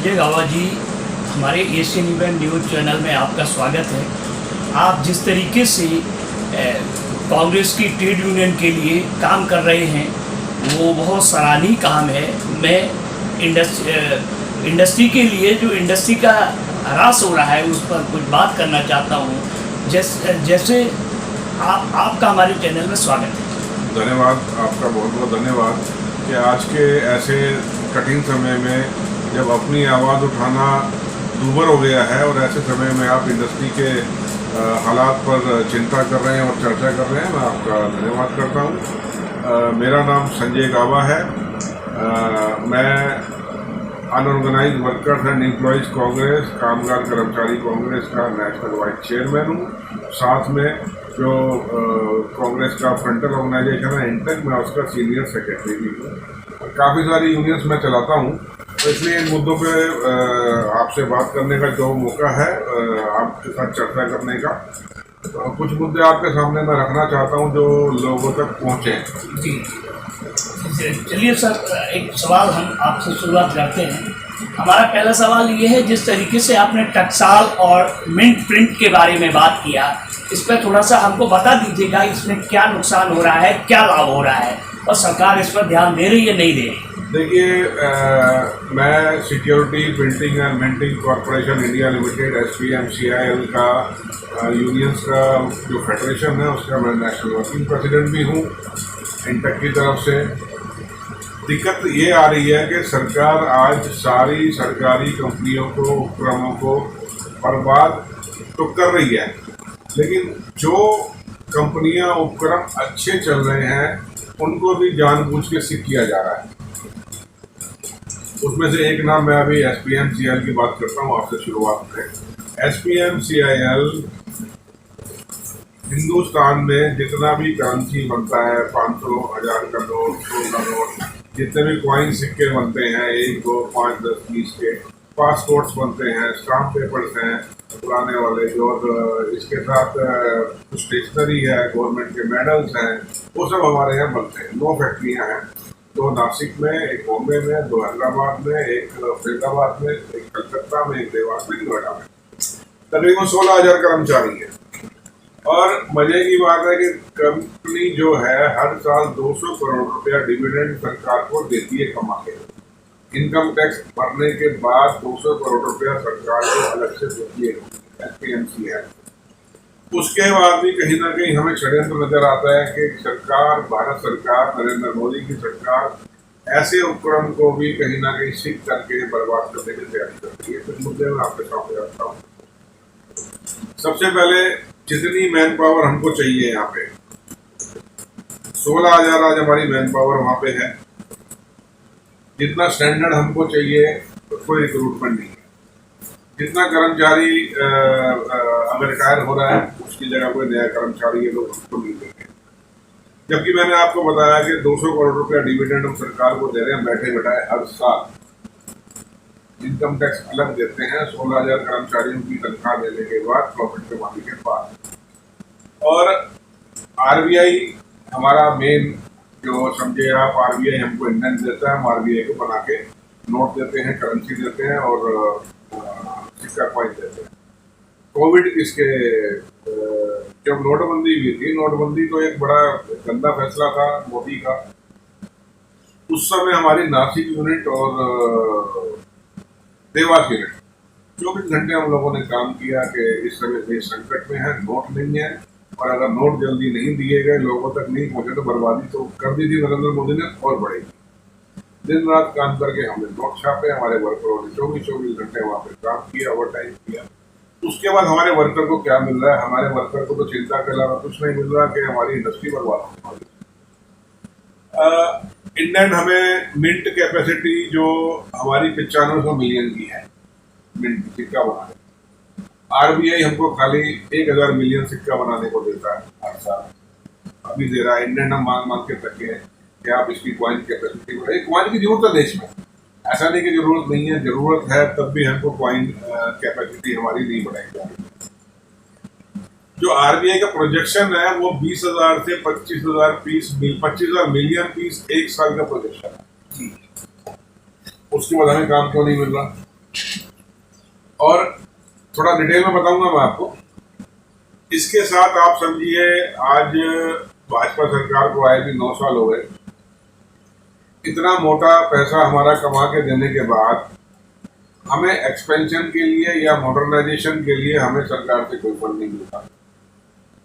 संजय गावा जी, हमारे Asian event news channel में आपका स्वागत है। आप जिस तरीके से कांग्रेस की ट्रेड यूनियन के लिए काम कर रहे हैं वो बहुत सराहनीय काम है। मैं इंडस्ट्री के लिए जो इंडस्ट्री का ह्रास हो रहा है उस पर कुछ बात करना चाहता हूँ। जैसे आपका हमारे चैनल में स्वागत है। धन्यवाद, आपका बहुत बहुत धन्यवाद कि आज के ऐसे कठिन समय में जब अपनी आवाज़ उठाना दूभर हो गया है और ऐसे समय में आप इंडस्ट्री के हालात पर चिंता कर रहे हैं और चर्चा कर रहे हैं, मैं आपका धन्यवाद करता हूं। मेरा नाम संजय गावा है। मैं unorganised workers and employees Congress, कामगार कर्मचारी कांग्रेस का नेशनल वाइस चेयरमैन हूँ। साथ में जो कांग्रेस का फ्रंटल ऑर्गेनाइजेशन है इंटेक, मैं उसका सीनियर सेक्रेटरी भी हूँ। काफ़ी सारी यूनियंस मैं चलाता हूँ, तो इसलिए इन मुद्दों पे आपसे बात करने का जो मौका है आपके साथ चर्चा करने का, तो कुछ मुद्दे आपके सामने मैं रखना चाहता हूँ जो लोगों तक पहुँचे। जी चलिए सर, एक सवाल हम आपसे शुरुआत करते हैं। हमारा पहला सवाल ये है, जिस तरीके से आपने टकसाल और मिंट प्रिंट के बारे में बात किया, इस पर थोड़ा सा हमको बता दीजिएगा, इसमें क्या नुकसान हो रहा है, क्या लाभ हो रहा है और सरकार इस पर ध्यान दे रही है नहीं दे रही? देखिए, मैं security printing and minting corporation India limited SPMCIL का यूनियंस का जो फेडरेशन है उसका मैं नेशनल वर्किंग प्रेसिडेंट भी हूँ इंटेक की तरफ से। दिक्कत ये आ रही है कि सरकार आज सारी सरकारी कंपनियों को, उपक्रमों को बर्बाद तो कर रही है, लेकिन जो कंपनियां उपक्रम अच्छे चल रहे हैं उनको भी जानबूझ के सिक किया जा रहा है। उसमें से एक नाम मैं अभी SPMCIL की बात करता हूँ आपसे शुरुआत में। SPMCIL हिंदुस्तान में जितना भी करेंसी बनता है, 500, 1000 का नोट, 100 का नोट, जितने भी कॉइन सिक्के बनते हैं 1, 2, 5, 10, 20 के, पासपोर्ट्स बनते हैं, स्टाम्प पेपर्स हैं पुराने वाले, जो इसके साथ कुछ स्टेशनरी है, गवर्नमेंट के मेडल्स हैं, वो सब हमारे यहाँ बनते हैं। 9 फैक्ट्रियाँ हैं, 2 नासिक में, एक बॉम्बे में, 2 हैदराबाद में, एक फरीदाबाद में, एक कलकत्ता में, एक देवास में, नोएडा में। तकरीबन 16,000 कर्मचारी हैं। और मजे की बात है कि कंपनी जो है हर साल 200 करोड़ रुपया डिविडेंड सरकार को देती है कमा के। इनकम टैक्स भरने के बाद 200 करोड़ रुपया सरकार को अलग से देती है SPMCIL। उसके बाद भी कहीं ना कहीं हमें षड्यंत्र नजर आता है कि सरकार, भारत सरकार, नरेंद्र मोदी की सरकार ऐसे उपक्रम को भी कहीं ना कहीं सीख करके बर्बाद करने की तैयारी करती है। कुछ मुद्दे मैं आपके सामने रखता हूँ। सबसे पहले, जितनी मैन पावर हमको चाहिए यहाँ पे, 16,000 आज हमारी मैन पावर वहाँ पे है। जितना स्टैंडर्ड हमको चाहिए तो कोई रिक्रूटमेंट नहीं है। जितना कर्मचारी अगर रिटायर हो रहा है उसकी जगह कोई नया कर्मचारी ये लोग हमको नहीं देंगे। जबकि मैंने आपको बताया कि 200 करोड़ रुपया डिविडेंड हम सरकार को दे रहे हैं बैठे बैठाए हर साल। इनकम टैक्स अलग देते हैं 16,000 कर्मचारियों की तनख्वाह देने के बाद, प्रॉफिट कमाने के बाद। और RBI हमारा मेन, जो समझे आप, RBI हमको इंडेंस देता है, हम RBI को बना के नोट देते हैं, करेंसी देते हैं और सिक्का कॉइन देते हैं। कोविड इसके जब नोटबंदी हुई थी, नोटबंदी तो एक बड़ा गंदा फैसला था मोदी का। उस समय हमारी नासिक यूनिट और देवास यूनिट 24 घंटे हम लोगों ने काम किया कि इस समय देश संकट में है, नोट नहीं है, और अगर नोट जल्दी नहीं दिए गए, लोगों तक नहीं पहुंचे तो बर्बादी तो कर दी थी नरेंद्र मोदी ने और बढ़ेगी। दिन रात काम करके हमने नोट छापे, हमारे वर्करों ने 24 घंटे वहाँ पे काम किया, ओवर टाइम किया। उसके बाद हमारे वर्कर को क्या मिल रहा है? हमारे वर्कर को तो चिंता के अलावा कुछ नहीं मिल रहा कि हमारी इंडस्ट्री बर्बाद होने वाली। इंडियन हमें मिंट कैपेसिटी जो हमारी 9500 मिलियन की है मिंट सिक्का बनाने, RBI हमको खाली 1000 मिलियन सिक्का बनाने को देता है हर साल। अभी दे रहा है, इंडियन हम मांग के तके हैं कि आप इसकी कॉइन कैपेसिटी बढ़ाइए। कॉइन की जरूरत है देश में, ऐसा नहीं कि जरूरत नहीं है, जरूरत है, तब भी हमको कॉइन कैपेसिटी हमारी नहीं बढ़ाई जा रही। जो RBI का प्रोजेक्शन है वो 20,000 से 25,000 मिलियन पीस एक साल का प्रोजेक्शन है। उसके बाद हमें काम क्यों नहीं मिल रहा? और थोड़ा डिटेल में बताऊंगा मैं आपको। इसके साथ आप समझिए आज भाजपा सरकार को आए भी 9 साल हो गए। इतना मोटा पैसा हमारा कमा के देने के बाद हमें एक्सपेंशन के लिए या मॉडर्नाइजेशन के लिए हमें सरकार से कोई फंड नहीं मिलता।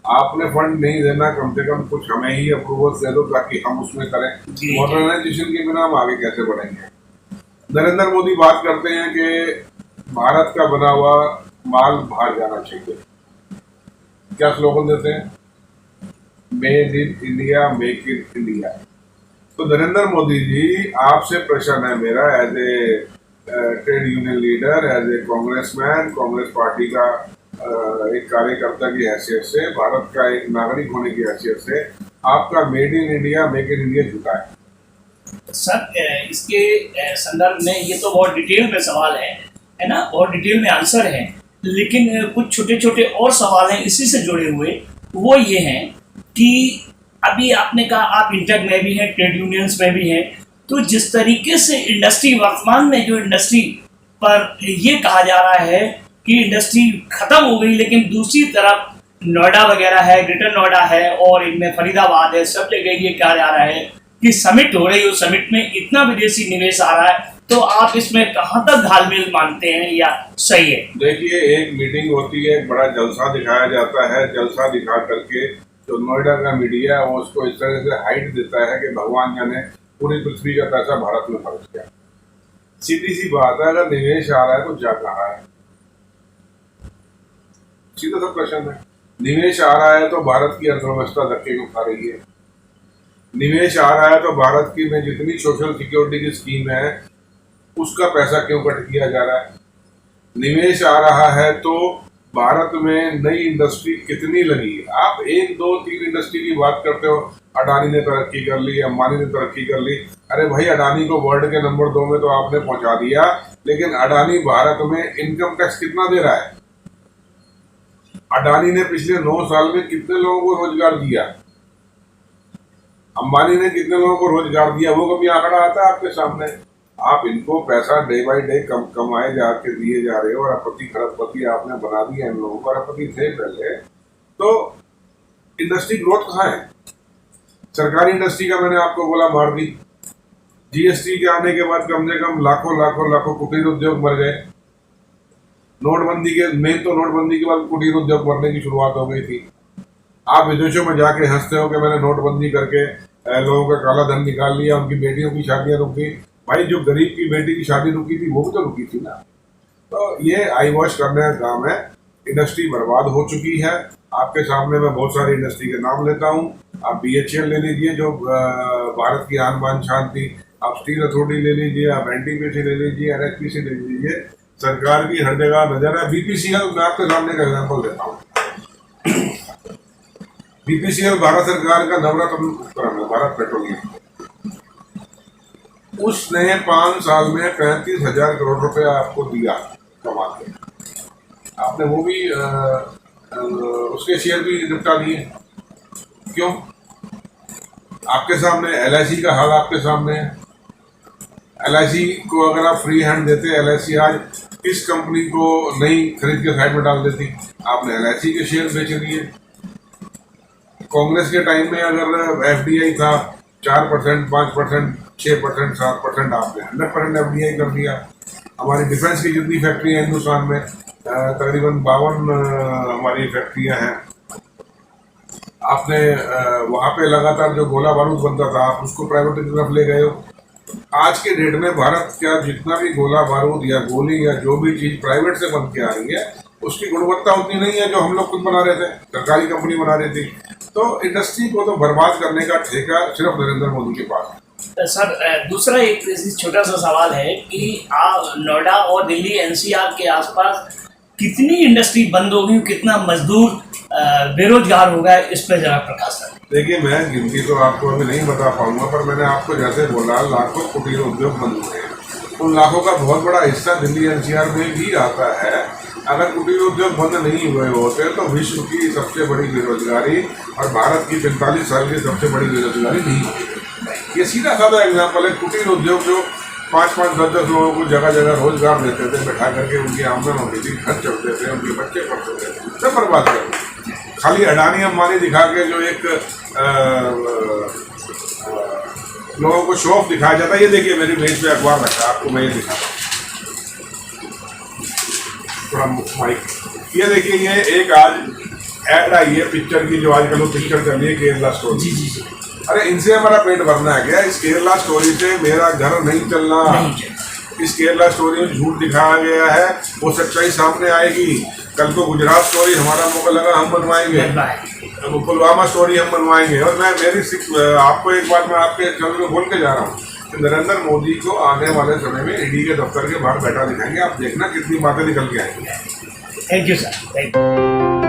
आपने फंड नहीं देना, कम से कम कुछ हमें ही अप्रूवल दे दो ताकि हम उसमें करें। मॉडर्नाइजेशन के बिना हम आगे कैसे बढ़ेंगे। नरेंद्र मोदी बात करते हैं कि भारत का बना हुआ माल बाहर जाना चाहिए। क्या स्लोगन देते हैं? Made in India, make in India. तो नरेंद्र मोदी जी, आपसे प्रश्न है मेरा as a trade union leader, as a congressman, Congress party का एक कार्यकर्ता की हैसियत से, भारत का एक नागरिक होने की हैसियत से, आपका made in India, make in India झूठा है। सर, इसके संदर्भ में ये तो बहुत डिटेल में सवाल है ना, बहुत डिटेल में आंसर है, लेकिन कुछ छोटे छोटे और सवाल हैं इसी से जुड़े हुए। वो ये हैं कि अभी आपने कहा आप इंटर में भी हैं, ट्रेड यूनियंस में भी हैं, तो जिस तरीके से इंडस्ट्री वर्तमान में जो इंडस्ट्री पर ये कहा जा रहा है कि इंडस्ट्री खत्म हो गई, लेकिन दूसरी तरफ नोएडा वगैरह है, ग्रेटर नोएडा है और इनमें फरीदाबाद है, सब जगह ये कहा जा रहा है कि समिट हो रही है, उस समिट में इतना विदेशी निवेश आ रहा है। तो आप इसमें कहाँ तक घालमेल मानते हैं या सही है? देखिए, एक मीटिंग होती है, एक बड़ा जलसा दिखाया जाता है। जलसा दिखा करके जो नोएडा का मीडिया है वो उसको इस तरह से हाइट देता है कि भगवान जाने पूरी पृथ्वी का पैसा भारत में फंस गया। सीधी सी बात है, अगर निवेश आ रहा है तो जा कहाँ है? सीधा सा प्रश्न है। निवेश आ रहा है तो भारत की अर्थव्यवस्था धक्के को खा रही है। निवेश आ रहा है तो भारत की में जितनी सोशल सिक्योरिटी की स्कीम है उसका पैसा क्यों कट किया जा रहा है? निवेश आ रहा है तो भारत में नई इंडस्ट्री कितनी लगी? आप 1, 2, 3 इंडस्ट्री की बात करते हो। अडानी ने तरक्की कर ली, अंबानी ने तरक्की कर ली। अरे भाई, अडानी को वर्ल्ड के नंबर 2 में तो आपने पहुंचा दिया, लेकिन अडानी भारत में इनकम टैक्स कितना दे रहा है? अडानी ने पिछले 9 साल में कितने लोगों को रोजगार दिया? अंबानी ने कितने लोगों को रोजगार दिया? वो कभी आंकड़ा आता है आपके सामने? आप इनको पैसा डे बाई डे कमाए जाके दिए जा रहे हो और अरबपति खरबपति आपने बना दिया इन लोगों को। अरबपति थे पहले, तो इंडस्ट्री ग्रोथ कहाँ है? सरकारी इंडस्ट्री का मैंने आपको बोला मार दी। जीएसटी के आने के बाद कम से कम लाखों कुटीर उद्योग मर गए। नोटबंदी के मेन तो नोटबंदी के बाद कुटीर उद्योग मरने की शुरुआत हो गई थी। आप विदेशों में जाके हंसते हो कि मैंने नोटबंदी करके लोगों का काला धन निकाल लिया, उनकी बेटियों की शादियां रुकी। भाई, जो गरीब की बेटी की शादी रुकी थी वो भी तो रुकी थी ना। तो ये आई वॉश करने का काम है। इंडस्ट्री बर्बाद हो चुकी है। आपके सामने मैं बहुत सारी इंडस्ट्री के नाम लेता हूँ। आप BHEL ले लीजिए जो भारत की आन बान शान थी, आप स्टील अथॉरिटी ले लीजिए, आप NTPC ले लीजिए, NHPC ले लीजिए। सरकार की हर जगह नजर है। BPCL मैं आपके सामने का एग्जाम्पल देता हूँ। BPCL भारत सरकार का नवरत्न उपक्रम है, भारत पेट्रोलियम। उसने 5 साल में 35,000 करोड़ रुपए आपको दिया कमा के। आपने वो भी उसके शेयर भी निपटा दिए। क्यों? आपके सामने LIC का हाल आपके सामने है। LIC को अगर आप फ्री हैंड देते, LIC आज किस कंपनी को नहीं खरीद के साइड में डाल देती? आपने LIC के शेयर बेच दिए। कांग्रेस के टाइम में अगर FDI था 4%, 5%, 6%, 7%, आपने 100% FDI कर दिया। हमारी डिफेंस की जितनी फैक्ट्री है हिंदुस्तान में, तकरीबन 52 हमारी फैक्ट्रियां हैं। आपने वहाँ पे लगातार जो गोला बारूद बनता था आप उसको प्राइवेट की तरफ ले गए हो। आज के डेट में भारत का जितना भी गोला बारूद या गोली या जो भी चीज़ प्राइवेट से बन के आ रही है उसकी गुणवत्ता उतनी नहीं है जो हम लोग खुद बना रहे थे, सरकारी कंपनी बना रही थी। तो इंडस्ट्री को तो बर्बाद करने का ठेका सिर्फ नरेंद्र मोदी के पास है। सर, दूसरा एक छोटा सा सवाल है कि नोएडा और दिल्ली NCR के आसपास कितनी इंडस्ट्री बंद हो गई, कितना मजदूर बेरोजगार हो गया, इस पर जरा प्रकाश करें। देखिए, मैं गिनती तो आपको अभी नहीं बता पाऊंगा, पर मैंने आपको जैसे बोला लाखों कुटीर उद्योग बंद हुए हैं। उन लाखों का बहुत बड़ा हिस्सा दिल्ली NCR में भी आता है। अगर कुटीर उद्योग बंद नहीं हुए होते तो विश्व की सबसे बड़ी बेरोजगारी और भारत की 45 साल की सबसे बड़ी बेरोजगारी नहीं होती। ये सीधा साधा एग्जाम्पल है। कुटीर उद्योग जो 5-5, 10-10 लोगों को जगह जगह रोजगार देते थे, बैठा करके उनकी आमदन होती थी, घर चलते थे, उनके बच्चे पढ़ते थे, सब बर्बाद कर दिया। खाली अडानी अंबानी दिखा के जो एक लोगों को शो ऑफ दिखाया जाता है। ये देखिए मेरी मेज पे अखबार रखा है, आपको मैं ये दिखा थोड़ा माइक, ये देखिए ये एक आज ऐड आई है पिक्चर की, जो आजकल वो पिक्चर चल रही है केरला स्टोरी। जी जी जी। अरे इनसे हमारा पेट भरना है क्या? इस केरला स्टोरी से मेरा घर नहीं चलना। इस केरला स्टोरी में झूठ दिखाया गया है, वो सच्चाई सामने आएगी। कल को गुजरात स्टोरी हमारा मौका लगा हम बनवाएंगे, पुलवामा स्टोरी हम बनवाएंगे। और मैं आपको एक बात मैं आपके चैनल में बोल के जा रहा हूँ कि नरेंद्र मोदी को आने वाले समय में ईडी के दफ्तर के बाहर बैठा दिखाएंगे, आप देखना कितनी बातें निकल के आएंगी। Thank you sir, thank you.